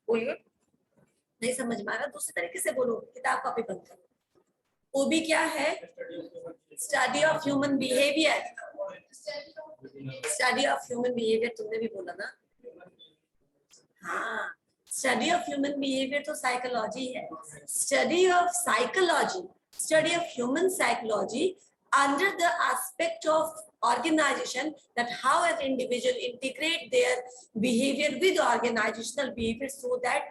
बोलिए, नहीं समझ में आ रहा, दूसरे तरीके से बोलो, किताब कॉपी बंद करो। ओबी क्या है? Study of human behaviour. Study of human behaviour तुमने भी बोला ना? हाँ, स्टडी ऑफ ह्यूमन बिहेवियर तो साइकोलॉजी है। Study of psychology, study of human psychology under the aspect of organization, that how an individual integrate their behavior with organizational behavior so that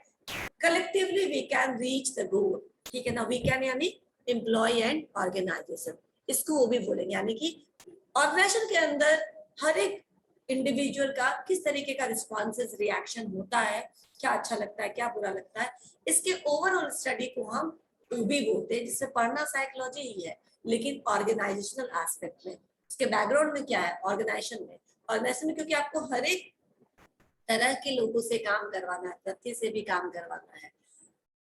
collectively we can reach the goal। ठीक है ना? we can यानी employee and organization, इसको वो भी बोलेंगे, यानी कि ऑर्गेनाइजेशन के अंदर हर एक इंडिविजुअल का किस तरीके का रिस्पॉन्सेस रिएक्शन होता है, क्या अच्छा लगता है, क्या बुरा लगता है, इसके ओवरऑल स्टडी को हम ओबी बोलते हैं, जिससे पढ़ना साइकोलॉजी ही है लेकिन ऑर्गेनाइजेशनल एस्पेक्ट में। इसके बैकग्राउंड में क्या है? ऑर्गेनाइजेशन में क्योंकि आपको हर एक तरह के लोगों से काम करवाना है, तथ्य से भी काम करवाना है,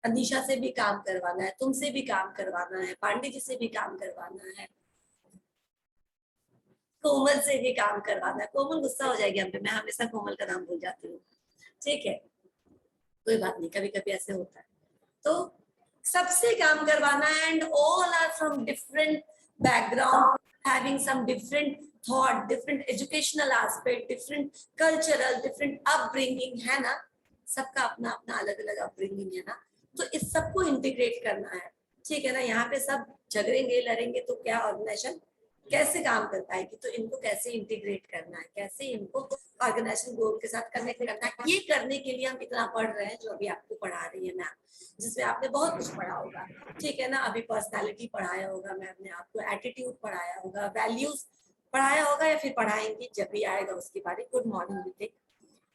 अनीशा से भी काम करवाना है, तुमसे भी काम करवाना है, पांडे जी से भी काम करवाना है, कोमल से भी काम करवाना है। कोमल गुस्सा हो जाएगी हम पे, मैं हमेशा कोमल का नाम भूल जाती हूँ, ठीक है, कोई बात नहीं, कभी कभी ऐसे होता है। तो सबसे काम करवाना है, and all are from different background, having some different thought, different educational aspect, different cultural, different upbringing, है ना? सबका अपना अपना अलग अलग अपब्रिंगिंग है ना, तो इस सबको इंटीग्रेट करना है, ठीक है ना? यहाँ पे सब झगड़ेंगे लड़ेंगे तो क्या ऑर्गेनाइजेशन कैसे काम कर पाएगी? तो इनको कैसे इंटीग्रेट करना है, कैसे इनको ऑर्गेनाइजेशन गोल के साथ कनेक्ट करना है, ये करने के लिए हम इतना पढ़ रहे हैं, जो अभी आपको पढ़ा रही है मैम, जिसमें आपने बहुत कुछ पढ़ा होगा, ठीक है ना? अभी पर्सनालिटी पढ़ाया होगा मैम ने आपको, एटीट्यूड पढ़ाया होगा, वैल्यूज पढ़ाया होगा, या फिर पढ़ाएंगी जब भी आएगा उसकी बारी, गुड मॉर्निंग विवेक।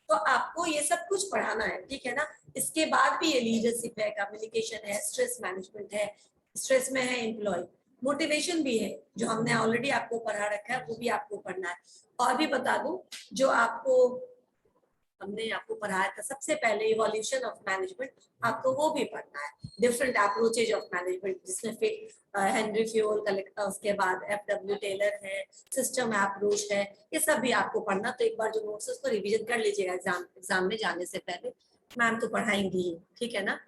तो आपको ये सब कुछ पढ़ाना है, ठीक है ना? इसके बाद भी ये लीडरशिप है, कम्युनिकेशन है, स्ट्रेस मैनेजमेंट है, स्ट्रेस में है एम्प्लॉय, मोटिवेशन भी है, जो हमने ऑलरेडी आपको पढ़ा रखा है वो भी आपको पढ़ना है। और भी बता दूं, जो आपको हमने आपको पढ़ाया था सबसे पहले, इवोल्यूशन ऑफ मैनेजमेंट, आपको वो भी पढ़ना है, डिफरेंट अप्रोचेज ऑफ मैनेजमेंट, जिसमें फिर हेनरी फ्योल, उसके बाद एफडब्ल्यू टेलर है, सिस्टम अप्रोच है, ये सब भी आपको पढ़ना। तो एक बार जो नोट्स है उसको रिवीजन कर लीजिएगा एग्जाम में जाने से पहले, मैम तो पढ़ाएंगी ही, ठीक है ना?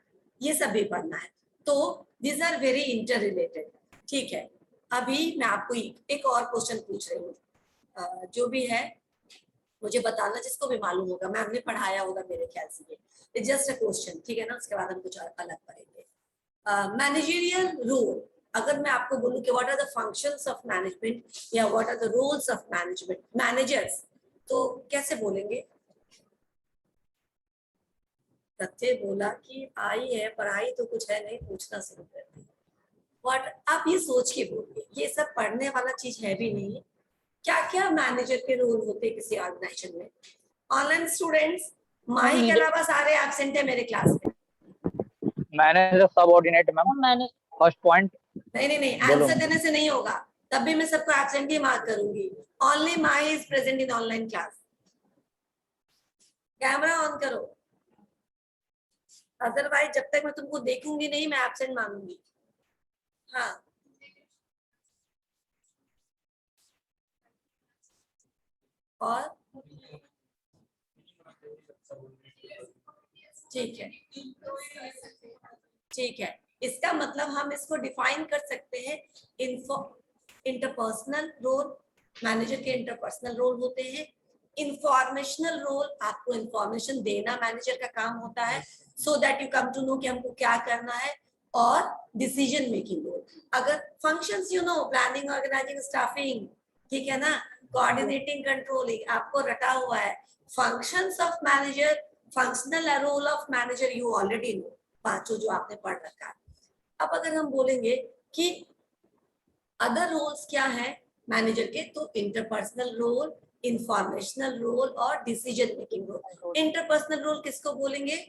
ये सब भी पढ़ना है। तो these are very inter related, ठीक है? अभी मैं आपको एक और क्वेश्चन पूछ रही हूँ, जो भी है मुझे बताना, जिसको भी मालूम होगा, मैम ने पढ़ाया होगा मेरे ख्याल से, ये जस्ट अ क्वेश्चन, ठीक है ना? उसके बाद हम कुछ अलग पढ़ेंगे। मैनेजरियल रोल, अगर मैं आपको बोलूं कि what are the functions of management या what are the roles of management managers, तो कैसे बोलेंगे? तथ्य बोला कि आई है, पढ़ाई तो कुछ है नहीं, पूछना शुरू कर दी। व्हाट, आप ये सोच के बोलिए, ये सब पढ़ने वाला चीज है भी नहीं। क्या क्या मैनेजर के रोल होते हैं किसी ऑर्गेनाइजेशन में? ऑनलाइन स्टूडेंट्स, माही के अलावा सारे एब्सेंट है मेरे क्लास में। Manager subordinate ma'am, first point. नहीं, आंसर देने से नहीं होगा, तब भी मैं सबको एब्सेंट ही मार्क करूंगी। Only Mahi is present in online class. Camera on करो, अदरवाइज जब तक मैं तुमको देखूंगी नहीं, मैं एब्सेंट मांगूंगी। हाँ, और ठीक है, ठीक है, इसका मतलब हम इसको डिफाइन कर सकते हैं, इंटरपर्सनल रोल, मैनेजर के इंटरपर्सनल रोल होते हैं। इंफॉर्मेशनल रोल, आपको इंफॉर्मेशन देना मैनेजर का काम होता है, so that you come to know कि हमको क्या करना है। और डिसीजन मेकिंग रोल, अगर functions you know, planning, organizing, staffing, ठीक है ना, कोऑर्डिनेटिंग, कंट्रोलिंग, आपको रटा हुआ है। Functions of manager, functional role of manager you already know, पांचों जो आपने पढ़ रखा है। अब अगर हम बोलेंगे कि अदर रोल्स क्या है मैनेजर के, तो इंटरपर्सनल रोल, इंफॉर्मेशनल रोल और decision making role. Interpersonal role किसको बोलेंगे?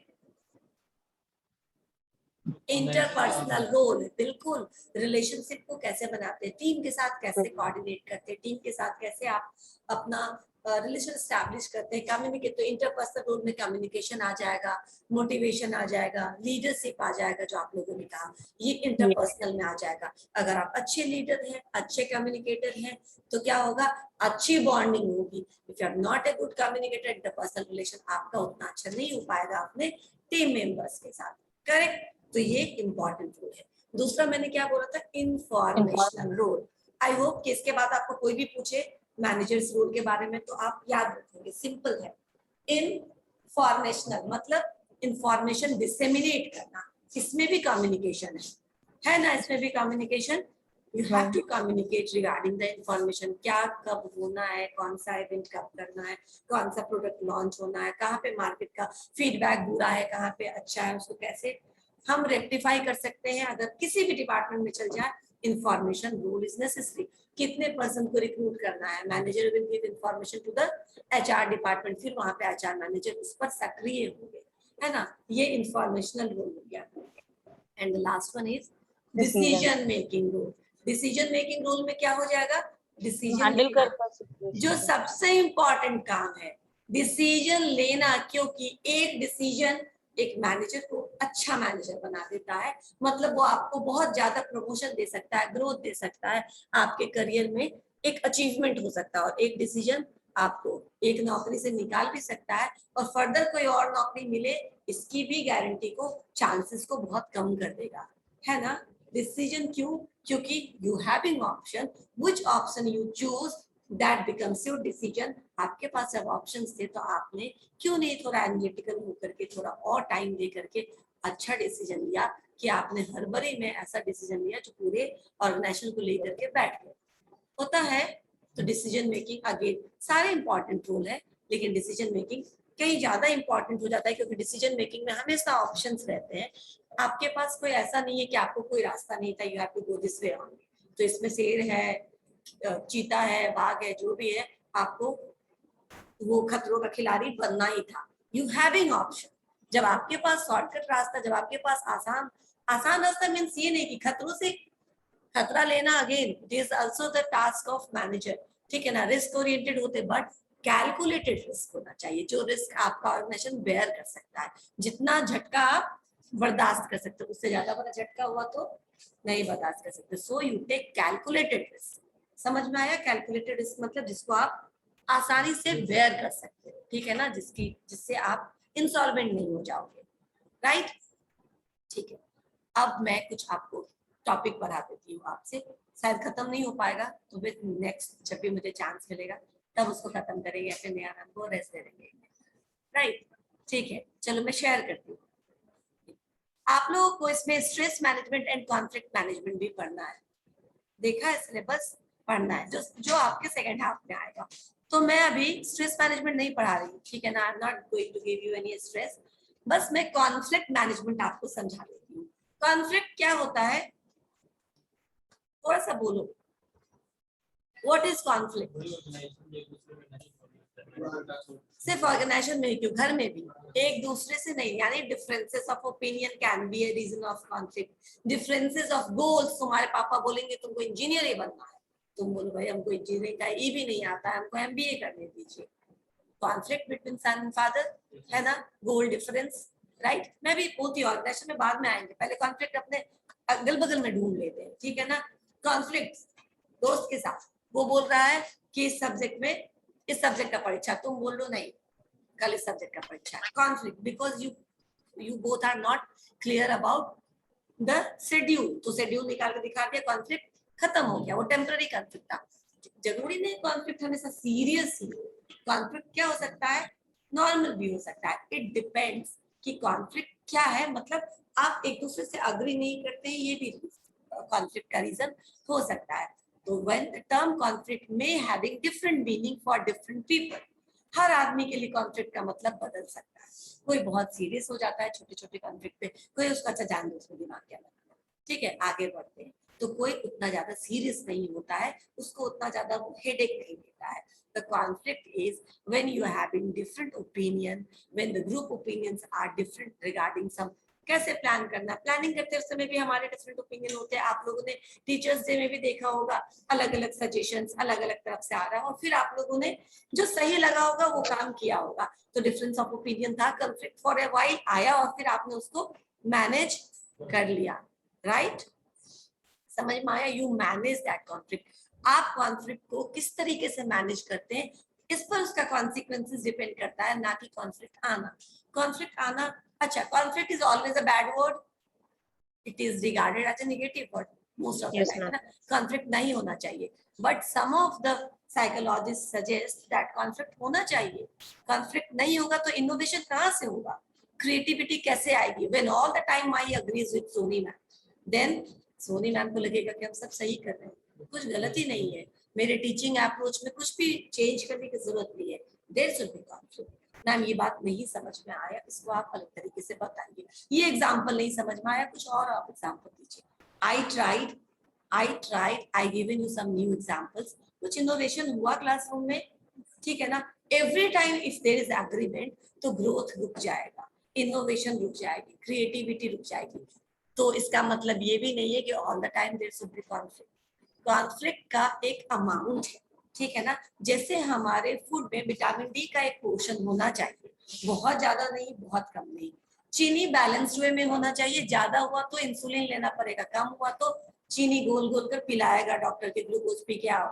इंटरपर्सनल रोल, बिल्कुल, रिलेशनशिप को कैसे बनाते हैं, टीम के साथ कैसे कोऑर्डिनेट करते हैं, टीम के साथ कैसे आप अपना रिलेशन स्टैब्लिश करते हैं, कम्युनिकेट। तो इंटरपर्सनल रोल में कम्युनिकेशन आ जाएगा, मोटिवेशन आ जाएगा, लीडरशिप आ जाएगा, जो आप लोगों ने कहा, ये इंटरपर्सनल में आ जाएगा। अगर आप अच्छे लीडर हैं, अच्छे कम्युनिकेटर हैं, तो क्या होगा? अच्छी बॉन्डिंग होगी। If you are not a good communicator, interpersonal relation आपका उतना अच्छा नहीं हो पाएगा अपने टीम मेंबर्स के साथ, करेक्ट। तो ये इंपॉर्टेंट रोल है। दूसरा मैंने क्या बोला था, इंफॉर्मेशनल रोल। आई होप कि इसके बाद आपको कोई भी पूछे मैनेजर्स रोल के बारे में तो आप याद रखेंगे, सिंपल है। इंफॉर्मेशनल मतलब इंफॉर्मेशन डिसेमिनेट करना, इसमें भी कम्युनिकेशन है ना, इसमें भी communication. You have to communicate regarding the information, क्या कब होना है, कौन सा इवेंट कब करना है, कौन सा प्रोडक्ट लॉन्च होना है, कहाँ पे मार्केट का फीडबैक बुरा है, कहाँ पे अच्छा है, उसको कैसे हम रेक्टिफाई कर सकते हैं। अगर किसी भी डिपार्टमेंट में चल जाए, इंफॉर्मेशन रूल इज नेसेसरी। कितने पर्सन को रिक्रूट करना है, manager will give information to the HR department, फिर वहां पे एचआर मैनेजर उस पर सक्रिय होंगे, है ना। ये इंफॉर्मेशनल रोल हो गया। And the last one is decision making role. Decision making role में क्या हो जाएगा, डिसीजन लेना, जो सबसे इंपॉर्टेंट काम है, डिसीजन लेना। क्योंकि एक डिसीजन एक मैनेजर को अच्छा मैनेजर बना देता है, मतलब वो आपको बहुत ज्यादा प्रमोशन दे सकता है, ग्रोथ दे सकता है, आपके करियर में एक अचीवमेंट हो सकता है। और एक डिसीजन आपको एक नौकरी से निकाल भी सकता है और फर्दर कोई और नौकरी मिले, इसकी भी गारंटी को, चांसेस को बहुत कम कर देगा, है ना। डिसीजन क्यों, क्योंकि you having option, which option you choose that becomes your decision. आपके पास जब ऑप्शंस थे तो आपने क्यों नहीं थोड़ा एनालिटिकल होकर के, थोड़ा और टाइम दे करके अच्छा डिसीजन लिया, कि आपने हड़बड़ी में ऐसा डिसीजन लिया जो पूरे ऑर्गेनाइजेशन को लेकर के बैठ गए, होता है। तो डिसीजन मेकिंग अगेन सारे इंपॉर्टेंट रोल है, लेकिन डिसीजन मेकिंग कहीं ज्यादा इंपॉर्टेंट हो जाता है, क्योंकि डिसीजन मेकिंग में हमेशा ऑप्शंस रहते हैं। आपके पास कोई ऐसा नहीं है कि आपको कोई रास्ता नहीं था, you have to go this way only. तो इसमें शेर है, चीता है, बाघ है, जो भी है, आपको वो खतरों का खिलाड़ी बनना ही था। यू हैविंग ऑप्शन, जब आपके पास शॉर्टकट रास्ता, जब आपके पास आसान आसान रास्ता मीन्स ये नहीं कि खतरों से खतरा लेना, again it is also the task of manager, ठीक है ना। रिस्क ओरिएंटेड होते, बट कैलकुलेटेड रिस्क होना चाहिए, जो रिस्क आपका ऑर्गेनाइजेशन बेयर कर सकता है, जितना झटका आप बर्दाश्त कर सकते हो, उससे ज्यादा बड़ा झटका हुआ तो नहीं बर्दाश्त कर सकते। So you take calculated risk. समझ में आया, कैलकुलेटेड रिस्क मतलब जिसको आप आसानी से बेयर कर सकते हो, ठीक है ना, जिससे आप इंसॉल्वेंट नहीं हो जाओगे, राइट। ठीक है, अब मैं कुछ आपको टॉपिक पढ़ा देती हूँ आपसे, शायद खत्म नहीं हो पाएगा, तो फिर नेक्स्ट जब भी मुझे चांस मिलेगा तब उसको खत्म करेंगे, या फिर नया नाम को रेस्ट दे देंगे, राइट। ठीक है, चलो मैं शेयर करती हूँ। आप लोगों को इसमें stress management and conflict management भी पढ़ना है, देखा है सिलेबस, पढ़ना है जो आपके सेकंड हाफ में आएगा। तो मैं अभी स्ट्रेस मैनेजमेंट नहीं पढ़ा रही, ठीक है ना, I am not going to give you any stress, बस मैं कॉन्फ्लिक्ट मैनेजमेंट आपको समझा देती हूँ। कॉन्फ्लिक्ट क्या होता है, थोड़ा सा बोलो, व्हाट इज कॉन्फ्लिक्ट। सिर्फ ऑर्गेनाइजेशन में ही क्यों, घर में भी एक दूसरे से नहीं, यानी differences of opinion can be a reason of conflict. Differences of goals, तुम्हारे पापा बोलेंगे तुमको इंजीनियर ही बनना है, तुम बोलो भाई हमको इंजीनियरिंग का ई भी नहीं आता है, हमको एमबीए करने दीजिए। Conflict between son and father, है ना, गोल डिफरेंस, राइट। मैं भी बोलती हूँ ऑर्गेनाइजेशन में बाद में आएंगे, पहले कॉन्फ्लिक्ट अपने अगल बगल में ढूंढ लेते हैं, ठीक है ना। कॉन्फ्लिक्ट दोस्त के साथ, वो बोल रहा है कि इस सब्जेक्ट में, इस सब्जेक्ट का परीक्षा, तुम बोल लो नहीं कल इस सब्जेक्ट का परीक्षा। Conflict because you both are not clear about the schedule, तो शेड्यूल निकाल के दिखा दिया, कॉन्फ्लिक्ट खत्म हो गया, वो टेम्पररी कॉन्फ्लिक्ट था। जरूरी नहीं कॉन्फ्लिक्ट हमेशा सीरियस ही हो, कॉन्फ्लिक्ट क्या हो सकता है, नॉर्मल भी हो सकता है, इट डिपेंड्स कि कॉन्फ्लिक्ट क्या है, मतलब आप एक दूसरे से अग्री नहीं करते हैं, ये भी कॉन्फ्लिक्ट का रीजन हो सकता है। तो व्हेन द टर्म कॉन्फ्लिक्ट में having different meaning for different people, हर आदमी के लिए कॉन्फ्लिक्ट का मतलब बदल सकता है। कोई बहुत सीरियस हो जाता है छोटे छोटे कॉन्फ्लिक्ट पे, कोई उसका अच्छा जान दो उसमें दिमाग क्या लगाना है, ठीक है, आगे बढ़ते हैं। तो कोई उतना ज्यादा सीरियस नहीं होता है, उसको उतना ज्यादा हेडेक नहीं देता है। The conflict is when you are having different opinion, when the group opinions are different regarding some, कैसे प्लान करना, प्लानिंग करते समय भी हमारे डिफरेंट ओपिनियन होते हैं। आप लोगों ने टीचर्स डे में भी देखा होगा, अलग अलग सजेशंस अलग अलग तरफ से आ रहा है, और फिर आप लोगों ने जो सही लगा होगा वो काम किया होगा। तो डिफरेंस ऑफ ओपिनियन था, कॉन्फ्लिक्ट फॉर ए व्हाइल आया, और फिर आपने उसको मैनेज कर लिया, राइट। समझ में आया, यू मैनेज दैट कॉन्फ्लिक्ट। आप कॉन्फ्लिक्ट को किस तरीके से मैनेज करते हैं, इस पर उसका कॉन्सिक्वेंसेस डिपेंड करता है, ना कि कॉन्फ्लिक्ट आना। कॉन्फ्लिक्ट आना अच्छा, conflict is always a bad word, it is regarded as a negative word most of the Yes, time, है ma'am. ना. कॉन्फ्लिक्ट नहीं होना चाहिए, but some of the psychologist suggest that conflict होना चाहिए. कॉन्फ्लिक्ट नहीं होगा तो इनोवेशन कहाँ से होगा, क्रिएटिविटी कैसे आएगी? When all the time I agrees with Soni ma'am, then Soni ma'am को लगेगा कि हम सब सही कर रहे हैं, कुछ गलती नहीं है, मेरे टीचिंग अप्रोच में कुछ भी चेंज करने की जरूरत नहीं है. There should be conflict. Ma'am ये बात नहीं समझ में आया, इसको आप अलग तरीके से बताइए, ये एग्जाम्पल नहीं समझ में आया, कुछ और आप एग्जाम्पल दीजिए. I tried, I given you some new examples. कुछ इनोवेशन हुआ क्लासरूम में, ठीक है ना. Every time if there is agreement तो ग्रोथ रुक जाएगा, इनोवेशन रुक जाएगी, क्रिएटिविटी रुक जाएगी. तो इसका मतलब ये भी नहीं है कि all the time there should be conflict. Conflict का एक अमाउंट है, ठीक है ना. जैसे हमारे फूड में विटामिन डी का एक पोर्शन होना चाहिए, बहुत ज्यादा नहीं, बहुत कम नहीं. चीनी बैलेंस वे में होना चाहिए, ज्यादा हुआ तो इंसुलिन लेना पड़ेगा, कम हुआ तो चीनी गोल गोल कर पिलाएगा डॉक्टर के, ग्लूकोज पी के आओ,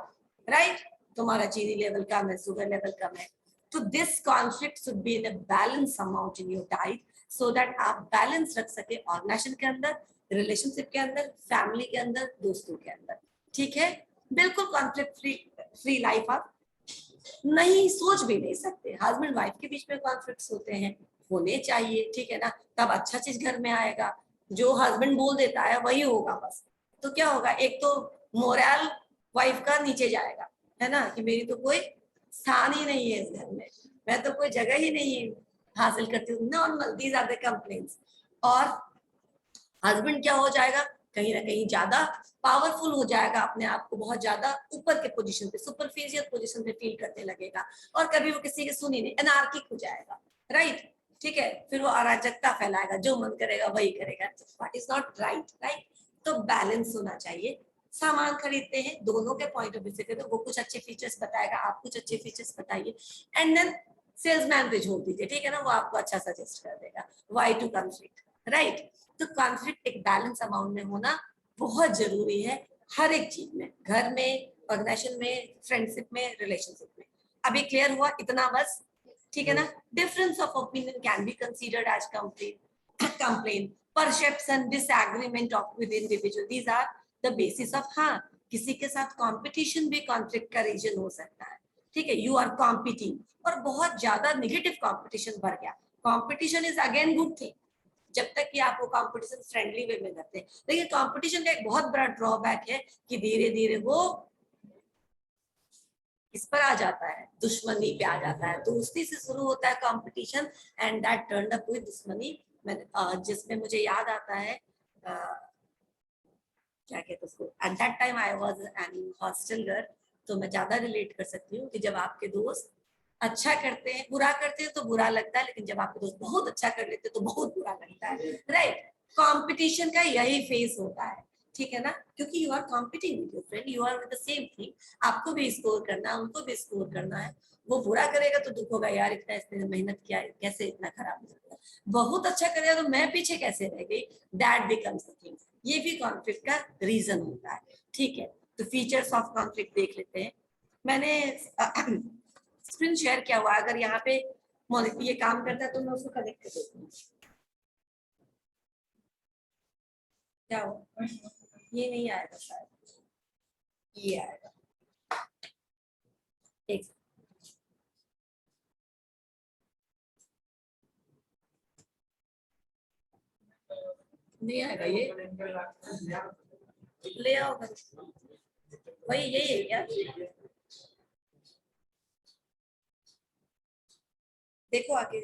राइट. तुम्हारा चीनी लेवल कम है, शुगर लेवल कम है. तो this conflict should be in a balance amount in your diet, so that आप बैलेंस रख सके ऑर्गेनाइजेशन के अंदर, रिलेशनशिप के अंदर, फैमिली के अंदर, दोस्तों के अंदर. ठीक है, बिल्कुल कॉन्फ्लिक्ट फ्री लाइफ आप नहीं सोच भी नहीं सकते. हस्बैंड वाइफ के बीच में कॉन्फ्लिक्ट्स होते हैं, होने चाहिए, ठीक है ना. तब अच्छा चीज घर में आएगा. जो हस्बैंड बोल देता है वही होगा बस. तो क्या होगा, एक तो मोरल वाइफ का नीचे जाएगा, है ना, कि मेरी तो कोई स्थान ही नहीं है इस घर में, मैं तो कोई जगह ही नहीं हासिल करती हूँ. Normal, these are the complaints. और हस्बैंड क्या हो जाएगा, कहीं ना कहीं ज्यादा पावरफुल हो जाएगा, अपने आप को बहुत ज्यादा ऊपर के पोजीशन पे, सुपरफिशियल पोजीशन पे फील करने लगेगा, और कभी वो किसी की सुनी नहीं, अनार्किक हो जाएगा, राइट. ठीक है, फिर वो अराजकता फैलाएगा, जो मन करेगा वही करेगा, what is not right, right. तो बैलेंस होना चाहिए. सामान खरीदते हैं, दोनों के पॉइंट ऑफ व्यू से वो कुछ अच्छे फीचर्स बताएगा, आप कुछ अच्छे फीचर्स बताइए, एंड देन सेल्समैन पे छोड़ दीजिए, ठीक है ना, वो आपको अच्छा सजेस्ट कर देगा. Why to conflict, right. तो कॉन्फ्लिक्ट एक बैलेंस अमाउंट में होना बहुत जरूरी है, हर एक चीज में, घर में, ऑर्गेनाइजेशन में, फ्रेंडशिप में, रिलेशनशिप में. अभी क्लियर हुआ इतना बस, ठीक है ना. Difference of opinion can be considered as complain, perception, disagreement of with individual, these are the basis of. हाँ, किसी के साथ कंपटीशन भी कॉन्फ्लिक्ट का रीजन हो सकता है, ठीक है. यू आर कॉम्पिटिंग, और बहुत ज्यादा नेगेटिव कॉम्पिटिशन बढ़ गया. Competition is again good thing, जब तक कि आप वो कंपटीशन फ्रेंडली वे में करते हैं. लेकिन कंपटीशन का एक बहुत बड़ा ड्रॉबैक है कि धीरे धीरे वो इस पर आ जाता है, दुश्मनी पे आ जाता है. दोस्ती से शुरू होता है competition, and that turn up with दुश्मनी. जिसमें मुझे याद आता है, क्या कहते हैं उसको, at that time I was an hostel girl, तो मैं ज्यादा रिलेट कर सकती हूँ कि जब आपके दोस्त अच्छा करते हैं, बुरा करते हैं तो बुरा लगता है, लेकिन जब आपके दोस्त बहुत अच्छा कर लेते हैं तो बहुत बुरा लगता है, राइट. कंपटीशन का यही फेस होता है, ठीक है ना, क्योंकि you are competing with your friend, you are with the same thing, आपको भी स्कोर करना है, उनको भी स्कोर करना है. वो बुरा करेगा तो दुख होगा, यार इतना इसने मेहनत किया, कैसे इतना खराब हो सकता है. बहुत अच्छा करेगा तो मैं पीछे कैसे रह गई, दैट बिकम्स द थिंग. ये भी कॉन्फ्लिक्ट का रीजन होता है, ठीक है. तो फीचर्स ऑफ कॉन्फ्लिक्ट देख लेते हैं. मैंने स्क्रीन शेयर किया हुआ, अगर यहाँ पे ये काम करता है तो मैं उसको कनेक्ट कर देती हूँ. क्या हो, ये नहीं आएगा शायद, ये आएगा. एक नहीं आएगा, ये ले आओ, वही यही है क्या, देखो आगे.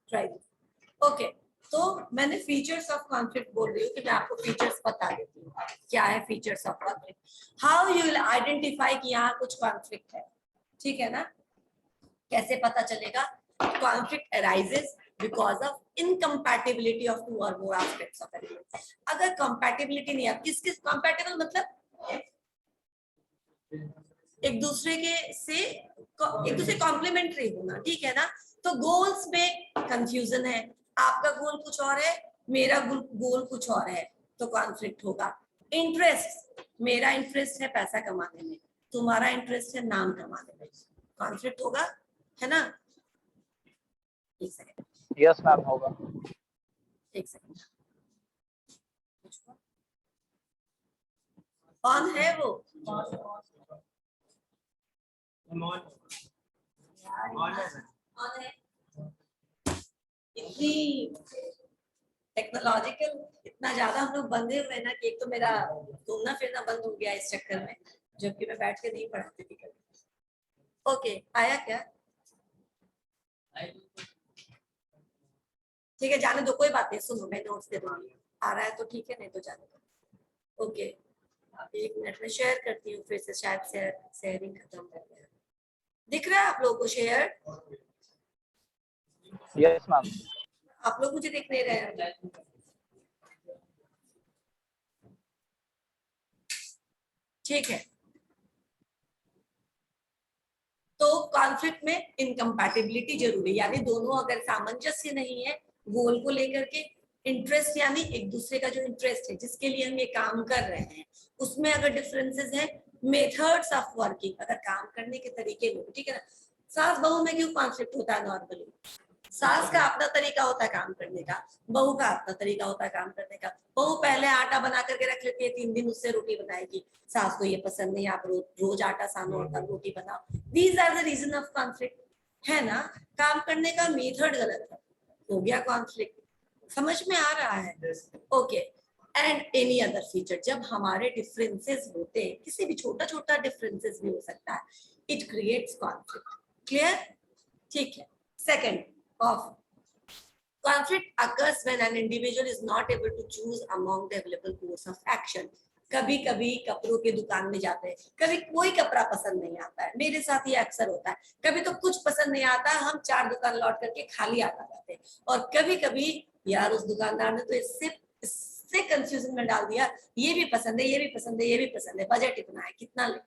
Right, okay. तो मैंने फीचर्स ऑफ कॉन्फ्लिक्ट बोल रही हूँ कि मैं आपको फीचर्स बता देती हूँ. क्या है features of conflict, how you will identify कि यहाँ कुछ कॉन्फ्लिक्ट है, ठीक है ना. कैसे पता चलेगा, conflict arises because of incompatibility of two और मोर एस्पेक्ट्स ऑफ एलिमेंट. अगर कंपैटिबिलिटी नहीं है, किस किस कंपैटिबल मतलब एक दूसरे कॉम्प्लीमेंट्री होना, ठीक है ना. तो गोल्स में कंफ्यूजन है, आपका गोल कुछ और है, मेरा गोल कुछ और है, तो कॉन्फ्लिक्ट होगा. इंटरेस्ट, मेरा इंटरेस्ट है पैसा कमाने में, तुम्हारा इंटरेस्ट है नाम कमाने में, कॉन्फ्लिक्ट होगा, है ना? एक सेकंड, यस मैम होगा। एक सेकंड, कौन है वो? कौन है? इतनी टेक्नोलॉजिकल, इतना ज्यादा हम लोग बंधे हुए ना कि एक तो मेरा घूमना फिरना बंद हो गया इस चक्कर में, जबकि मैं बैठ के नहीं पढ़ाती थी कभी। ओके, आया क्या? ठीक है, जाने दो, कोई बात नहीं, सुनो मैं नोट्स दे दूंगी, आ रहा है तो ठीक है, नहीं तो जाने दो। ओके, एक मिनट में शेयर करती हूँ फिर से, शायद शेयरिंग खत्म हो गया। दिख रहा है आप लोगों को शेयर? Yes ma'am. आप लोग मुझे दिख नहीं रहे हैं? ठीक है, तो कॉन्फ्लिक्ट में इनकम्पैटिबिलिटी जरूरी, यानी दोनों अगर सामंजस्य नहीं है गोल को लेकर के, इंटरेस्ट यानी एक दूसरे का जो इंटरेस्ट है जिसके लिए हम ये काम कर रहे हैं उसमें अगर डिफरेंसेस है, मेथड्स ऑफ वर्किंग, अगर काम करने के तरीके में, ठीक है ना? सास बहू में क्यों कॉन्फ्लिक्ट होता है नॉर्मली? सास का अपना तरीका होता है काम करने का, बहू का अपना तरीका होता है काम करने का। बहू पहले आटा बना करके रख लेती है, 3 दिन उससे रोटी बनाएगी, सास को ये पसंद नहीं, आप रोज आटा सानो और तब रोटी बनाओ। These are the reason of conflict, है ना? काम करने का मेथड गलत है, हो गया कॉन्फ्लिक्ट। समझ में आ रहा है? Okay, and any other feature, जब हमारे डिफरेंसेस होते हैं, किसी भी छोटा छोटा डिफरेंसेस भी हो सकता है, इट क्रिएट्स कॉन्फ्लिक्ट। क्लियर? ठीक है। Second of conflict occurs when an individual is not able to choose among the available course of action. कभी कभी कपड़ों के दुकान में जाते हैं, कभी कोई कपड़ा पसंद नहीं आता है, मेरे साथ ये अक्सर होता है, कभी तो कुछ पसंद नहीं आता, हम 4 दुकान लौट करके खाली आता जाते हैं, और कभी कभी यार उस दुकानदार ने तो इससे कंफ्यूजन में डाल दिया, ये भी पसंद है, ये भी पसंद है, ये भी पसंद है, बजट इतना है, कितना ले?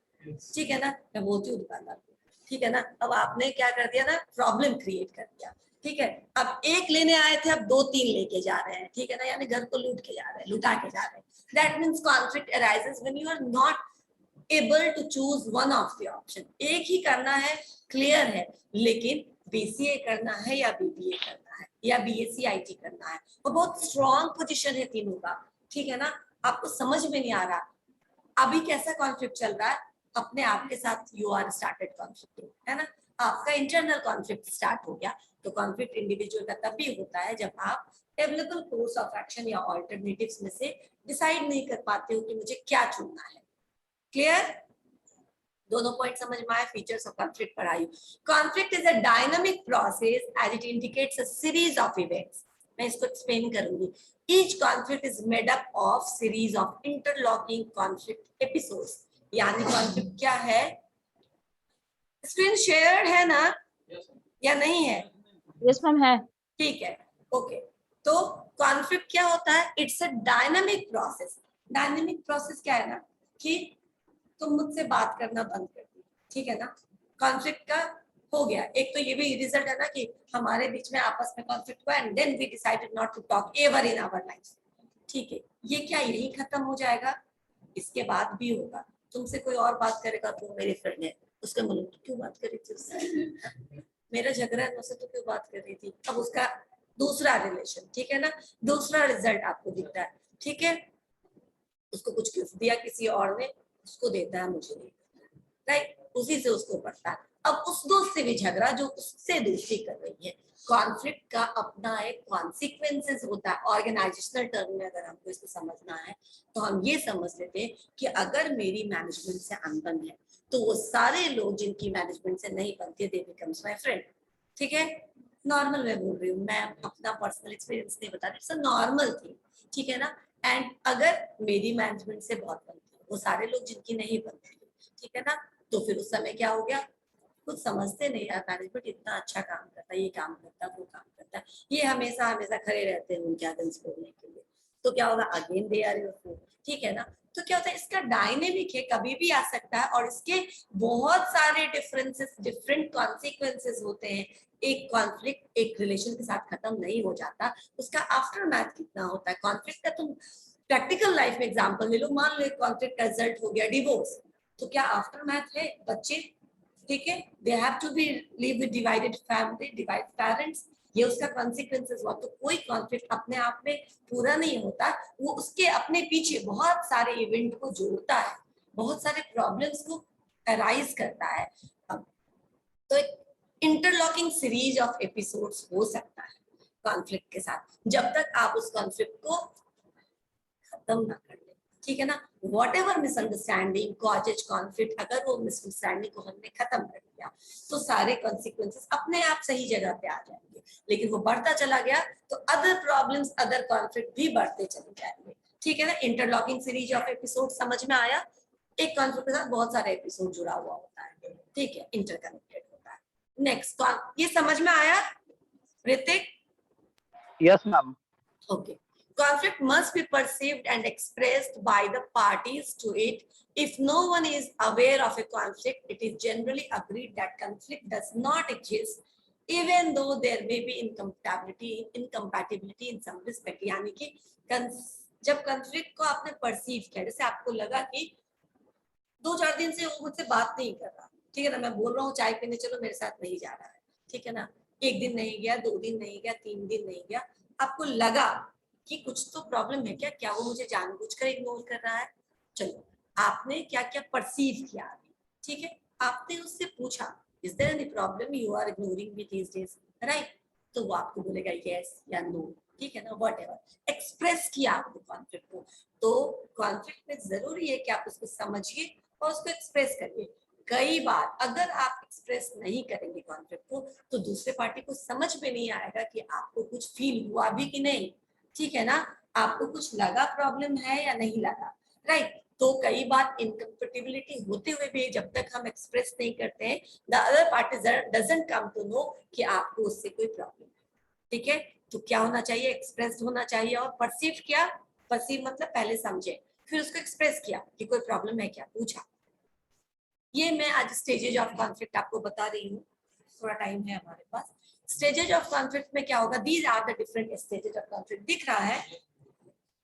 ठीक है ना? मैं बोलती हूँ दुकानदार को, ठीक है ना, अब आपने क्या कर दिया ना, प्रॉब्लम क्रिएट कर दिया। ठीक है, अब एक लेने आए थे, अब 2-3 लेके जा रहे हैं, ठीक है ना, यानी घर को लूट के जा रहे हैं, लुटा के जा रहे हैं। That means conflict arises when you are not able to choose one of the option. एक ही करना है, क्लियर है, लेकिन बीसीए करना है या बीबीए करना है या बीएससी आईटी करना है, वो बहुत स्ट्रॉन्ग पोजीशन है तीनों का, ठीक है ना? आपको समझ में नहीं आ रहा अभी कैसा कॉन्फ्लिक्ट चल रहा है, अपने आप के साथ यू आर स्टार्टेड कॉन्फ्लिक्ट, है ना? आपका इंटरनल कॉन्फ्लिक्ट स्टार्ट हो गया। तो कॉन्फ्लिक्ट इंडिविजुअल का तब भी होता है जब आप अवेलेबल कोर्स ऑफ एक्शन या ऑल्टरनेटिव्स में से डिसाइड नहीं कर पाते हो कि मुझे क्या चुनना है। क्लियर? दोनों पॉइंट समझ में आए? फीचर्स ऑफ कॉन्फ्लिक्ट पढ़ाई। Conflict is a dynamic process as it indicates a series of events. मैं इसको एक्सप्लेन करूंगी। Each conflict is made up of series of interlocking conflict episodes. यानी कॉन्फ्लिक्ट क्या है? स्क्रीन शेयर है ना या नहीं है? यस मैम है। ठीक है, ओके। तो कॉन्फ्लिक्ट क्या होता है? It's a dynamic process. Dynamic process क्या है ना कि तुम मुझसे बात करना बंद कर दी, ठीक है ना, कॉन्फ्लिक्ट का हो गया। एक तो ये भी रिजल्ट है ना कि हमारे बीच में आपस में कॉन्फ्लिक्ट हुआ and then we decided not to talk ever in our life. ठीक है, ये क्या यही खत्म हो जाएगा? इसके बाद भी होगा। तुमसे कोई और बात करेगा तो मेरी फ्रेंड है, उसका बोलो तो क्यों बात कर रही थी उससे, मेरा झगड़ा है उससे तो क्यों बात कर रही थी। अब उसका दूसरा रिलेशन, ठीक है ना, दूसरा रिजल्ट आपको दिखता है, ठीक है, उसको कुछ गिफ्ट दिया किसी और ने, उसको देता है मुझे नहीं, राइट, उसी से उसको पड़ता है। अब उस दोस्त से भी झगड़ा जो उससे दोस्ती कर रही है। कॉन्फ्लिक्ट का अपना एक कॉन्सिक्वेंसेस होता है। ऑर्गेनाइजेशनल टर्म में अगर हमको इसको समझना है तो हम ये समझ लेते हैं कि अगर मेरी मैनेजमेंट से अनबन है तो वो सारे लोग जिनकी मैनेजमेंट से नहीं बनती, दे बिकम्स माय फ्रेंड। ठीक है, नॉर्मल मैं बोल रही हूँ, मैं अपना पर्सनल एक्सपीरियंस नहीं बता रही, इट्स अ नॉर्मल थिंग, ठीक है ना। एंड अगर मेरी मैनेजमेंट से बहुत बनती है, वो सारे लोग जिनकी नहीं बनती, ठीक है ना, तो फिर उस समय क्या हो गया, कुछ समझते नहीं यार, मैनेजमेंट इतना अच्छा काम करता है, ये काम करता है, वो काम करता है, ये हमेशा हमेशा खड़े रहते हैं उनके अगेंस्ट बोलने के लिए, तो क्या होगा, again they are your friend, ठीक है ना। तो क्या होता है, इसका डायनेमिक है, कभी भी आ सकता है, और इसके बहुत सारे डिफरेंसेस, डिफरेंट कॉन्सिक्वेंसेस होते हैं। एक कॉन्फ्लिक्ट एक रिलेशन के साथ खत्म नहीं हो जाता, उसका आफ्टर मैथ कितना होता है। कॉन्फ्लिक्ट का तुम प्रैक्टिकल लाइफ में एग्जांपल ले लो, मान लो कॉन्फ्लिक्ट का रिजल्ट हो गया डिवोर्स, तो क्या आफ्टर मैथ है? बच्चे ठीक है, they have to be live with divided family, divide parents, ये उसका कॉन्सिक्वेंसेस हुआ। तो कोई कॉन्फ्लिक्ट अपने आप में पूरा नहीं होता, वो उसके अपने पीछे बहुत सारे इवेंट को जोड़ता है, बहुत सारे प्रॉब्लम्स को अराइज करता है। तो एक इंटरलॉकिंग सीरीज ऑफ एपिसोड्स हो सकता है कॉन्फ्लिक्ट के साथ, जब तक आप उस कॉन्फ्लिक्ट को खत्म ना कर ले, ठीक है ना। What ever misunderstanding causes conflict, अगर वो मिसअंडरस्टैंडिंग को हमने खत्म कर दिया तो सारे कॉन्सिक्वेंसेस अपने आप सही जगह पे आ जाएंगे। लेकिन वो बढ़ता चला गया तो अदर प्रॉब्लम्स, अदर कॉन्फ्लिक्ट भी बढ़ते चले जाएंगे, ठीक है ना। इंटरलॉकिंग सीरीज ऑफ एपिसोड समझ में आया, एक कॉन्फ्लिक्ट के साथ बहुत सारे एपिसोड जुड़ा हुआ होता है, ठीक है, इंटरकनेक्टेड होता है। नेक्स्ट, ये समझ में आया Hrithik? Yes, ma'am. Okay. Conflict must be perceived and expressed by the parties to it. If no one is aware of a conflict, it is generally agreed that conflict does not exist, even though there may be incompatibility in some respect. यानी कि जब conflict को आपने perceive किया, जैसे आपको लगा कि 2-4 दिन से वो मुझसे बात नहीं कर रहा, ठीक है ना, मैं बोल रहा हूँ चाय पीने चलो, मेरे साथ नहीं जा रहा है, ठीक है ना, 1 दिन नहीं गया, 2 दिन नहीं गया, 3 दिन नहीं गया, आपको लगा कि कुछ तो प्रॉब्लम है, क्या क्या वो मुझे जानबूझकर इग्नोर कर रहा है। चलो, आपने क्या क्या परसीव किया, ठीक है, आपने उससे पूछा is there any problem, you are ignoring me these days, right, तो वो आपको बोलेगा यस या नो, ठीक है ना, व्हाटएवर एक्सप्रेस किया आपने कॉन्फ्लिक्ट को। तो कॉन्फ्लिक्ट में जरूरी है कि आप उसको समझिए और उसको एक्सप्रेस करिए। कई बार अगर आप एक्सप्रेस नहीं करेंगे कॉन्फ्लिक्ट को, तो दूसरे पार्टी को समझ में नहीं आएगा कि आपको कुछ फील हुआ भी कि नहीं, ठीक है ना, आपको कुछ लगा प्रॉब्लम है या नहीं लगा, राइट। तो कई बार इनकम्पेटिबिलिटी होते हुए भी जब तक हम एक्सप्रेस नहीं करते हैं, the other party doesn't come to know कि आपको उससे कोई प्रॉब्लम है, ठीक है। तो क्या होना चाहिए, एक्सप्रेस होना चाहिए। और परसीव किया, परसीव मतलब पहले समझे, फिर उसको एक्सप्रेस किया कि कोई प्रॉब्लम है क्या, पूछा। ये मैं आज स्टेजेज ऑफ कॉन्फ्लिक्ट आपको बता रही हूँ, थोड़ा टाइम है हमारे पास। स्टेजेज ऑफ कॉन्फ्लिक्ट में क्या होगा, these are the different stages of conflict, दिख रहा है।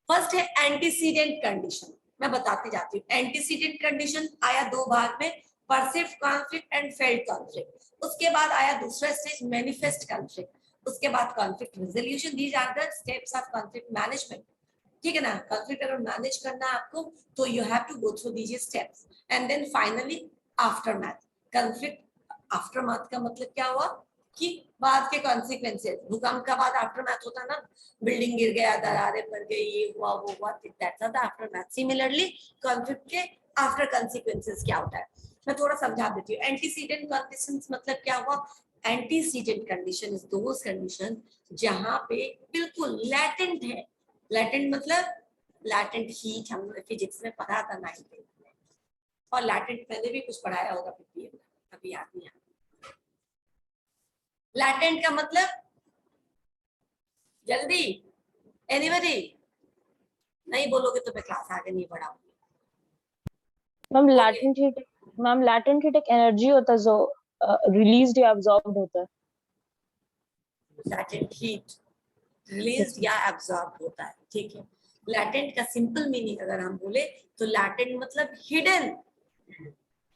फर्स्ट है एंटीसीडेंट कंडीशन, मैं बताती जाती हूँ। एंटीसीडेंट कंडीशन आया 2 भाग में, perceived conflict and felt conflict. उसके बाद आया दूसरा स्टेज मैनिफेस्ट कॉन्फ्लिक्ट, उसके बाद conflict resolution. These are the steps of conflict management, ठीक है ना। कॉन्फ्लिक्ट अगर मैनेज करना है आपको तो you have to go through these steps, and then finally aftermath. Conflict aftermath का मतलब क्या हुआ कि बाद के कॉन्सिक्वेंसेस, भूकंप का बाद आफ्टरमैथ होता है ना, बिल्डिंग गिर गया, दरारें पड़ गई, ये हुआ वो हुआ, that's the aftermath. Similarly conflict के आफ्टर कॉन्सिक्वेंसेस क्या होता है, मैं थोड़ा समझा देती हूँ। एंटीसीडेंट कंडीशंस मतलब क्या हुआ, antecedent condition is those condition जहां पे बिल्कुल लैटेंट है। लैटेंट मतलब लैटेंट हीट, हमने फिजिक्स में पढ़ा था 9th में, और लैटेंट पहले भी कुछ पढ़ाया होगा पीपीएम में, अभी याद नहीं आता। लैटेंट का मतलब, जल्दी एनीबॉडी, नहीं बोलोगे तो मैं क्लास आगे नहीं बढ़ाऊंगी। मैम लैटेंट हीट एक एनर्जी होता है जो रिलीज्ड या अब्सॉर्ब्ड होता है। लैटेंट हीट रिलीज्ड या अब्सॉर्ब होता है, ठीक है। लैटेंट का सिंपल मीनिंग अगर हम बोले तो लैटेंट मतलब हिडन,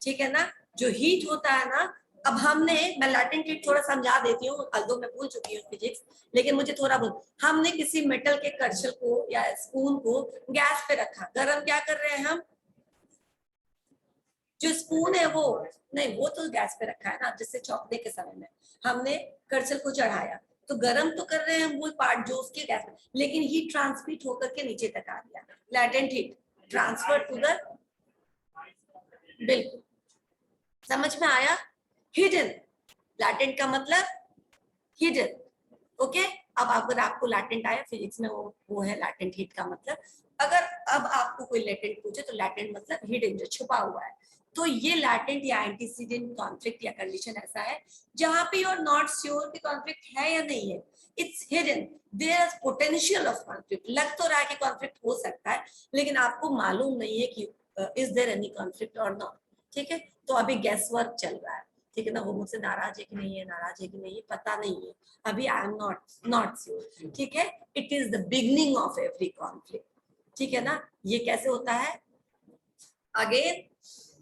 ठीक है ना। जो हीट होता है ना, अब मैं लैटेंट हीट थोड़ा समझा देती हूँ, अल्दो मैं भूल चुकी हूँ फिजिक्स, लेकिन मुझे थोड़ा बहुत, हमने किसी मेटल के कर्शल को या स्पून को गैस पे रखा, गरम क्या कर रहे हैं हम, जो स्पून है वो नहीं, वो तो गैस पे रखा है ना, जिससे चौंकने के समय में हमने कर्शल को चढ़ाया, तो गरम तो कर रहे हैं हम वो पार्ट जो उसके गैस में, लेकिन हीट ट्रांसमिट होकर के नीचे तक आ गया, latent heat transfer to the, बिल्कुल समझ में आया। हिडन, लैटेंट का मतलब हिडन, ओके। अब अगर आपको लैटेंट आया फिजिक्स में, वो है लैटेंट हीट का मतलब। अगर अब आपको कोई लैटेंट पूछे तो लैटेंट मतलब हिडन, जो छुपा हुआ है। तो ये लैटेंट या एंटीसीडेंट कॉन्फ्लिक्ट या कंडीशन ऐसा है जहां पे यू आर नॉट श्योर कि कॉन्फ्लिक्ट है या नहीं है, it's hidden, there is potential of conflict. लग तो रहा है कि कॉन्फ्लिक्ट हो सकता है, लेकिन आपको मालूम नहीं है कि इज देयर एनी कॉन्फ्लिक्ट और नॉट, ठीक है। तो अभी गैस वर्क चल रहा है, ठीक है ना, वो मुझसे नाराज है कि नहीं है, नाराज है कि नहीं है, पता नहीं है अभी, आई एम नॉट श्योर, ठीक है। It is the beginning of every conflict, ठीक है ना। ये कैसे होता है, अगेन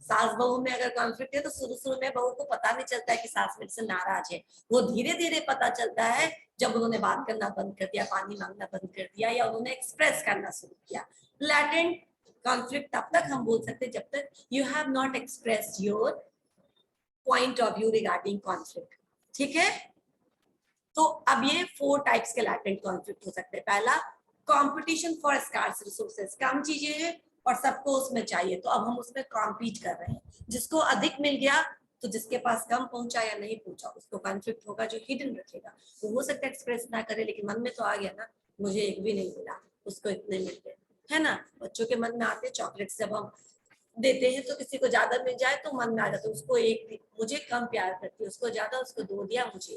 सास बहू में अगर कॉन्फ्लिक्ट है तो शुरू शुरू में बहू को पता नहीं चलता है कि सास मेरे से नाराज है, वो धीरे धीरे पता चलता है जब उन्होंने बात करना बंद कर दिया, पानी मांगना बंद कर दिया, या उन्होंने एक्सप्रेस करना शुरू किया। लैटेंट कॉन्फ्लिक्ट तब तक हम बोल सकते हैं जब तक you have not expressed your point of view regarding conflict. ठीक है, तो अब ये 4 टाइप्स के लैटेंट कॉन्फ्लिक्ट हो सकते हैं। पहला, कंपटीशन फॉर स्कार्स रिसोर्सेज, कम चीजें हैं और सबको उसमें चाहिए, तो अब हम उसमें कॉम्पीट कर रहे हैं, जिसको अधिक मिल गया तो जिसके पास कम पहुंचा या नहीं पहुंचा उसको कॉन्फ्लिक्ट होगा, जो हिडन रखेगा। वो हो सकता है एक्सप्रेस ना करे, लेकिन मन में तो आ गया ना, मुझे एक भी नहीं मिला, उसको इतने मिल गए, है ना। बच्चों के मन में आते चॉकलेट्स जब हम देते हैं तो किसी को ज्यादा मिल जाए तो मन में आ जाता है उसको एक, मुझे कम प्यार करती है, उसको ज्यादा, उसको 2 दिया मुझे,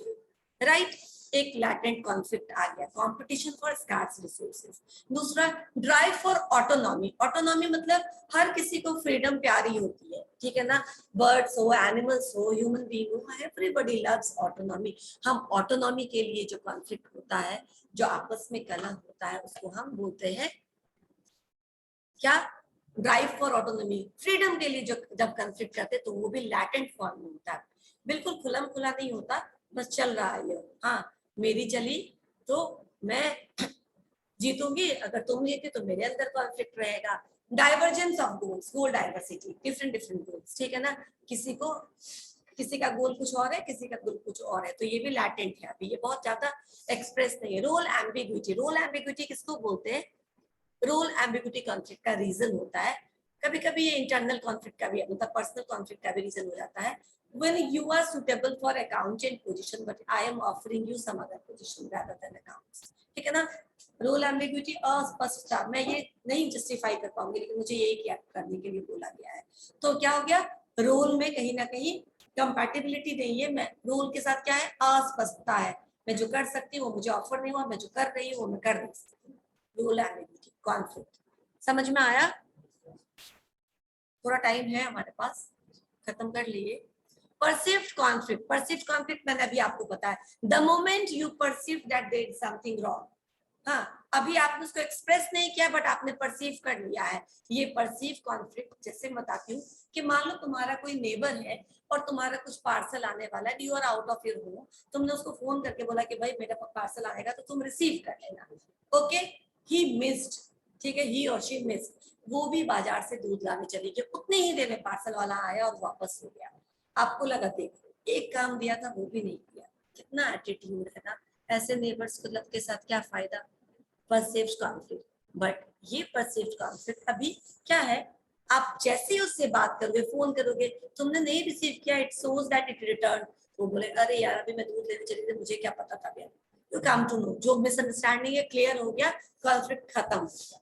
राइट। एक लैटेंट कॉन्फ्लिक्ट आ गया, कंपटीशन फॉर स्कार्स रिसोर्सेज। दूसरा, ड्राइव फॉर ऑटोनॉमी। ऑटोनॉमी मतलब हर किसी को फ्रीडम प्यारी होती है, ठीक है ना, बर्ड्स हो, एनिमल्स हो, ह्यूमन बीइंग हो, एवरीबॉडी लव्स ऑटोनॉमी। हम ऑटोनॉमी के लिए जो कॉन्फ्लिक्ट होता है, जो आपस में कलह होता है, उसको हम बोलते हैं क्या, ड्राइव फॉर ऑटोनॉमी, फ्रीडम के लिए जो जब कॉन्फ्लिक्ट करते हैं तो वो भी लैटेंट फॉर्म में होता है, बिल्कुल खुलम खुला नहीं होता, बस चल रहा है ये, हाँ मेरी चली तो मैं जीतूंगी, अगर तुम जीते तो मेरे अंदर कॉन्फ्लिक्ट रहेगा। Divergence of goals, goal diversity, different different goals, ठीक है ना, किसी का गोल कुछ और है, किसी का गोल कुछ और है, तो ये भी लैटेंट है, अभी ये बहुत ज्यादा एक्सप्रेस नहीं है। रोल एम्बिग्विटी, रोल एम्बिग्विटी किसको बोलते हैं, रोल एम्बिग्विटी कॉन्फ्लिक्ट का रीजन होता है, कभी कभी ये इंटरनल कॉन्फ्लिक्ट का भी, मतलब पर्सनल कॉन्फ्लिक्ट का भी रीजन हो जाता है। when you are suitable for accountant position but I am offering you some other position rather than accounts, ठीक है ना। रोल एम्बिग्विटी, अस्पष्टता, मैं ये नहीं जस्टिफाई कर पाऊंगी लेकिन मुझे यही क्या करने के लिए बोला गया है, तो क्या हो गया, रोल में कहीं ना कहीं कंपैटिबिलिटी नहीं है, मैं रोल के साथ क्या है, अस्पष्टता है, मैं जो कर सकती हूँ वो मुझे ऑफर नहीं हुआ, मैं जो कर रही हूँ वो मैं कर नहीं सकती, रोल एम्बिग्विटी कॉन्फ्लिक्ट। समझ में आया, थोड़ा टाइम है हमारे पास, खत्म कर लिए। परसीव्ड कॉन्फ्लिक्ट, परसीव्ड कॉन्फ्लिक्ट मैंने अभी आपको बताया, the moment you perceive that there is something wrong, हाँ अभी आपने उसको एक्सप्रेस नहीं किया बट आपने परसीव कर लिया है, ये परसीव कॉन्फ्लिक्ट। जैसे बताती हूँ कि मान लो तुम्हारा कोई नेबर है और तुम्हारा कुछ पार्सल आने वाला है, you are out of your home, तुमने उसको फोन करके बोला कि भाई मेरा पार्सल आएगा तो तुम रिसीव कर लेना, ओके, ही मिस्ड, ठीक है, ही और शी मिस्ड, वो भी बाजार से दूध लाने चली गई, उतने ही देर में पार्सल वाला आया और वापस हो गया, आपको लगा देखो एक काम दिया था वो भी नहीं किया, कितना एटीट्यूड है ना, ऐसे नेबर्स को के साथ क्या फायदा। परसीव्ड कॉन्फ्लिक्ट, बट ये परसीव्ड कॉन्फ्लिक्ट अभी क्या है, आप जैसे ही उससे बात करोगे, फोन करोगे, तुमने नहीं रिसीव किया, it shows that it return, वो बोलेगा अरे यार अभी मैं दूध लेने चली थी, मुझे क्या पता था यार, यू कम टू नो, जो मिसअंडरस्टैंडिंग है क्लियर हो गया, कॉन्फ्लिक्ट खत्म हो गया।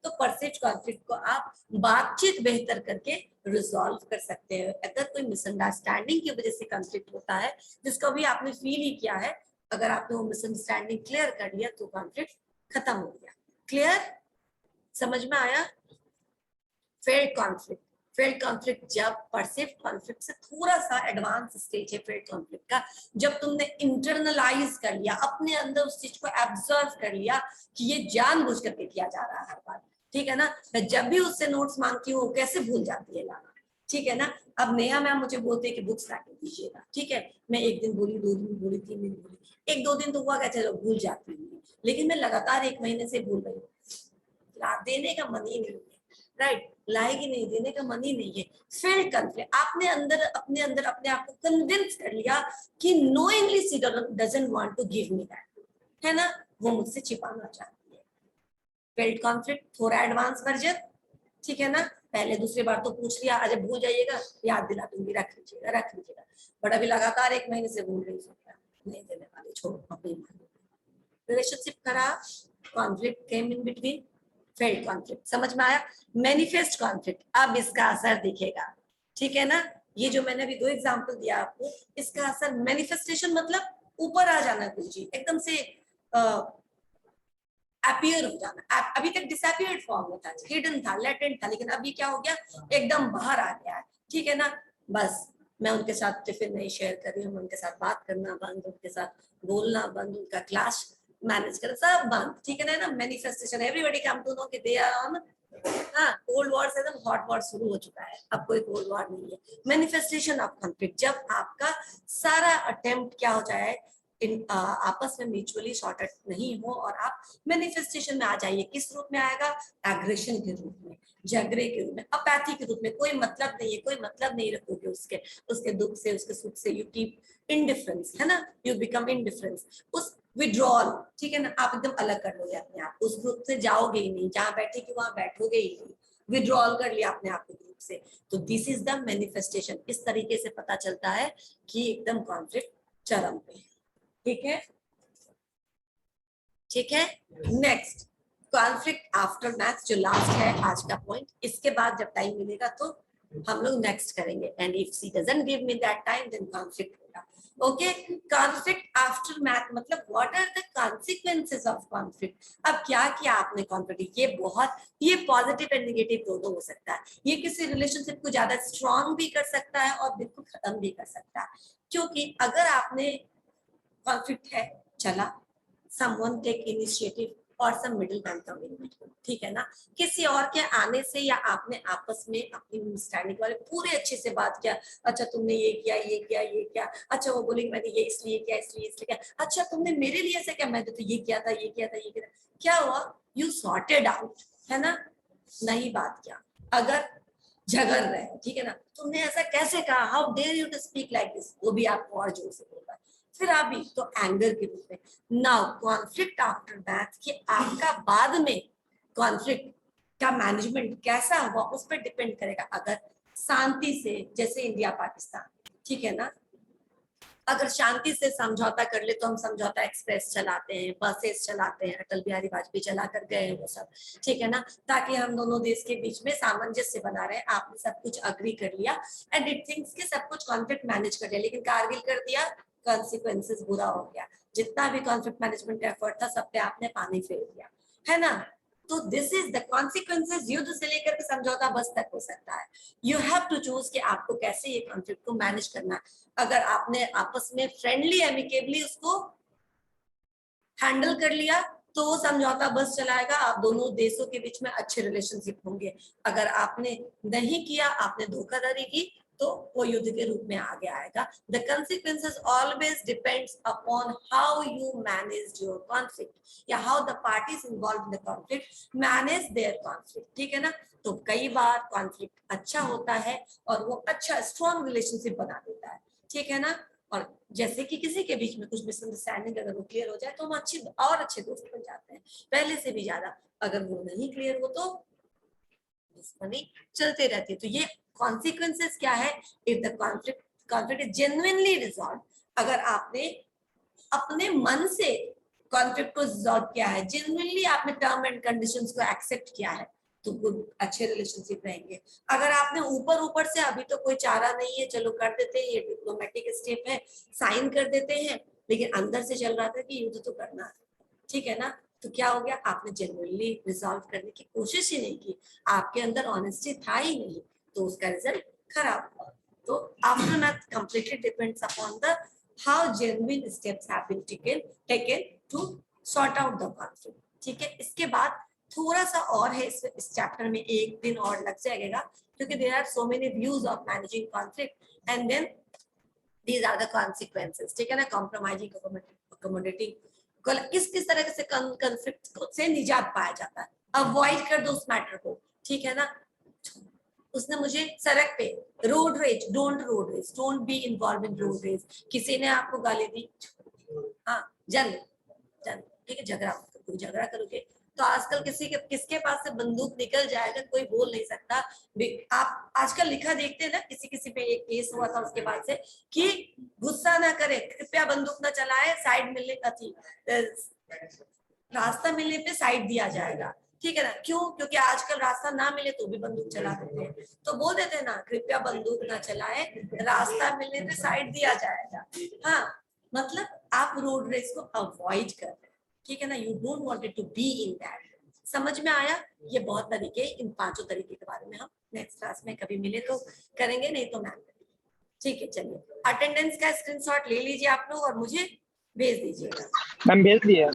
तो परसीव्ड कॉन्फ्लिक्ट को आप बातचीत बेहतर करके रिजॉल्व कर सकते हैं। अगर कोई मिसअंडरस्टैंडिंग की वजह से कॉन्फ्लिक्ट होता है जिसको भी आपने फील ही किया है, अगर आपने वो मिसअंडरस्टैंडिंग क्लियर कर लिया तो कॉन्फ्लिक्ट खत्म हो गया। क्लियर, समझ में आया। फेल्ड कॉन्फ्लिक्ट, फेल्ड कॉन्फ्लिक्ट जब परसीव्ड कॉन्फ्लिक्ट से थोड़ा सा एडवांस स्टेज है फेल्ड कॉन्फ्लिक्ट का, जब तुमने इंटरनलाइज कर लिया, अपने अंदर उस चीज को एब्जर्व कर लिया कि ये जानबूझ करके किया जा रहा है हर बार, ठीक है ना, मैं जब भी उससे नोट्स मांगती हूँ कैसे भूल जाती है लाना, ठीक है ना। अब नेहा मैम मुझे बोलते हैं कि बुक्स लाके दीजिएगा, ठीक है, मैं एक दिन बोली, 2 दिन बोली, 3 दिन बोली, 1-2 दिन तो हुआ क्या, चलो भूल जाती हूँ, लेकिन मैं लगातार 1 महीने से भूल रही हूँ, देने का मन ही नहीं है, राइट, लाएगी नहीं, देने का मन ही नहीं है। फेल्ड कॉन्फ्लिक्ट, आपने अंदर अपने अपने आप को कन्विंस कर लिया कि knowingly she doesn't want to give me that, है ना, वो मुझसे छिपाना चाहती है। फेल्ड कॉन्फ्लिक्ट थोड़ा एडवांस वर्जन, ठीक है ना, पहले दूसरी बार तो पूछ लिया, आज भूल जाइएगा, याद दिला दूंगी, रख लीजिएगा रख लीजिएगा, बट अभी लगातार 1 महीने से भूल रही हूँ, नहीं देने वाली, छोड़ो अपनी रिलेशनशिप खराब, conflict came in between, failed conflict. समझ में आया। मैनिफेस्ट कॉन्फ्लिक्ट, अब इसका असर दिखेगा, ठीक है ना, ये जो मैंने अभी 2 एग्जांपल दिया आपको, इसका असर मैनिफेस्टेशन मतलब ऊपर आ जाना, कोई चीज एकदम से अपीयर हो जाना, अभी तक डिसअपीयर्ड फॉर्म में था, हिडन था, लेटेंट था, लेकिन अभी क्या हो गया, एकदम बाहर आ गया है, ठीक है ना। बस मैं उनके साथ टिफिन नहीं शेयर कर रही हूँ, उनके साथ बात करना बंद, उनके साथ बोलना बंद, उनका क्लास मैनेज कर सब बंद, ठीक है ना। Manifestation, everybody come to know कि दे आर ऑन हाँ, कोल्ड वॉर से एकदम हॉट वॉर शुरू हो चुका है, अब कोई कोल्ड वॉर नहीं है। मैनिफेस्टेशन ऑफ कॉन्फ्लिक्ट, जब आपका सारा अटेम्प्ट क्या हो जाए, इन आपस में म्यूचुअली सॉर्टेड नहीं हो और आप मैनिफेस्टेशन में आ जाइए। किस रूप में आएगा? एग्रेशन के रूप में, झगड़े के रूप में, अपैथी के रूप में। कोई मतलब नहीं है, कोई मतलब नहीं रखोगे उसके उसके दुख से, उसके सुख से। यू कीप इनडिफरेंस, है ना, यू बिकम इनडिफरेंस। उस विड्रॉल, ठीक है ना, आप एकदम अलग कर लोगे अपने आप, उस ग्रुप से जाओगे ही नहीं, जहां बैठे कि वहां बैठोगे ही नहीं, विड्रॉल कर लिया अपने आप को ग्रुप से। तो दिस इज द मैनिफेस्टेशन। इस तरीके से पता चलता है कि एकदम कॉन्फ्लिक्ट चरम पे है। ठीक है, ठीक है। नेक्स्ट, कॉन्फ्लिक्ट आफ्टर मैथ्स, जो लास्ट है आज का पॉइंट। इसके बाद जब टाइम मिलेगा तो हम लोग नेक्स्ट करेंगे, and if she doesn't give me that time then conflict होगा। ओके, कॉन्फ्लिक्ट आफ्टर मैथ मतलब what are the consequences of conflict. अब क्या किया आपने कॉन्फ्लिक्ट, ये पॉजिटिव एंड नेगेटिव दोनों हो सकता है। ये किसी रिलेशनशिप को ज्यादा स्ट्रॉन्ग भी कर सकता है और बिल्कुल खत्म भी कर सकता है। क्योंकि अगर आपने कॉन्फ्लिक्ट है, चला, someone take initiative और some middle man come in between, ठीक है ना, किसी और के आने से या आपने आपस में अपनी अंडरस्टैंडिंग वाले पूरे अच्छे से बात किया, अच्छा तुमने ये किया ये किया ये किया, अच्छा वो बोलेगी मैंने ये इसलिए किया इसलिए इसलिए किया, अच्छा तुमने मेरे लिए ऐसे क्या, मैंने तो ये किया था ये किया था ये किया था। क्या हुआ? यू सॉर्टेड आउट, है ना, नहीं बात किया। अगर झगड़ रहे हैं, ठीक है ना, तुमने ऐसा कैसे कहा, how dare you to speak like this, वो भी आपको और जोर से बोल रहा है। फिर अभी तो एंगर के रूप में। नाउ कॉन्फ्लिक्ट आफ्टर मैथ, कि आपका बाद में कॉन्फ्लिक्ट का मैनेजमेंट कैसा हुआ उस पर डिपेंड करेगा। अगर शांति से, जैसे इंडिया पाकिस्तान, ठीक है ना, अगर शांति से समझौता कर ले तो हम समझौता एक्सप्रेस चलाते हैं, बसेस चलाते हैं, अटल बिहारी वाजपेयी चला कर गए हैं वो सब, ठीक है ना, ताकि हम दोनों देश के बीच में सामंजस्य बना रहे। आपने सब कुछ अग्री कर लिया एंड इट थिंक्स कि सब कुछ कॉन्फ्लिक्ट मैनेज कर लिया, लेकिन कारगिल कर दिया, कॉन्सिक्वेंसेस बुरा हो गया। जितना भी कॉन्फ्लिक्ट मैनेजमेंट का एफर्ट था सब पे आपने पानी फेर दिया, है ना। तो दिस इज द कॉन्सिक्वेंसेस। युद्ध से लेकर के समझौता बस तक हो सकता है। यू हैव टू चूज कि आपको कैसे ये कॉन्फ्लिक्ट को मैनेज करना है। अगर आपने आपस में फ्रेंडली एमिकेबली उसको हैंडल कर लिया तो वो समझौता बस चलाएगा, आप दोनों देशों के बीच में अच्छे रिलेशनशिप होंगे। अगर आपने नहीं किया, आपने धोखाधड़ी की, तो वो युद्ध के रूप में आगे आएगा। The consequences always depends upon how you manage your conflict या how the parties involved in the conflict manage their conflict, ठीक है ना। तो कई बार कॉन्फ्लिक्ट अच्छा होता है और वो अच्छा स्ट्रॉन्ग रिलेशनशिप बना देता है, ठीक है ना। और जैसे कि किसी के बीच में कुछ मिसअंडरस्टैंडिंग अगर वो क्लियर हो जाए तो हम अच्छे दोस्त बन जाते हैं पहले से भी ज्यादा। अगर वो नहीं क्लियर हो तो दुश्मनी चलते रहती है। तो ये कॉन्सिक्वेंसेस क्या है, if the conflict is genuinely resolve, अगर आपने अपने मन से कॉन्फ्लिक्ट को रिजॉल्व किया है, जेन्युइनली आपने टर्म एंड कंडीशंस को एक्सेप्ट किया है, तो गुड अच्छे रिलेशनशिप रहेंगे। अगर आपने ऊपर ऊपर से अभी तो कोई चारा नहीं है, चलो कर देते हैं, ये डिप्लोमेटिक स्टेप है, साइन कर देते हैं, लेकिन अंदर से चल रहा था कि युद्ध तो करना है, ठीक है ना, तो क्या हो गया, आपने जेन्युइनली रिजॉल्व करने की कोशिश ही नहीं की, आपके अंदर ऑनेस्टी था ही नहीं, तो उसका रिजल्ट खराब हुआ। तो aftermath completely depends upon the how genuine steps have been taken to sort out the conflict, ठीक है। इसके बाद थोड़ा सा और है इस चैप्टर में, एक दिन और लग जाएगा क्योंकि there are so many views of managing conflict and then these are the consequences, ठीक है ना। compromising, accommodating, किस तरह से conflict से निजात पाया जाता है, अवॉइड कर दो उस मैटर को, ठीक है ना। उसने मुझे सड़क पे road rage, don't be involve in road rage, किसी ने आपको गाली दी, हाँ जंग, ठीक है, झगड़ा करोगे तो आजकल किसके पास से बंदूक निकल जाएगा कोई बोल नहीं सकता। आप आजकल लिखा देखते हैं ना, किसी पे एक केस हुआ था उसके बाद से कि गुस्सा ना करे, कृपया बंदूक ना चलाए, साइड मिलने थी, रास्ता मिलने पे साइड दिया जाएगा, ठीक है ना। क्यों? क्योंकि आजकल रास्ता ना मिले तो भी बंदूक चला देते हैं, तो बोल देते हैं ना, कृपया बंदूक ना चलाए, रास्ता मिलने पे साइड दिया जाएगा। हाँ, मतलब आप रोड रेस को अवॉइड कर रहे हैं, ठीक है ना, you don't wanted to be in that. समझ में आया? ये बहुत तरीके, इन 5 तरीके के बारे में हम नेक्स्ट क्लास में कभी मिले तो करेंगे, नहीं तो मैम करेंगे, ठीक है। चलिए, अटेंडेंस का स्क्रीनशॉट ले लीजिए आप लोग और मुझे भेज दीजिएगा। मैम भेज दिए।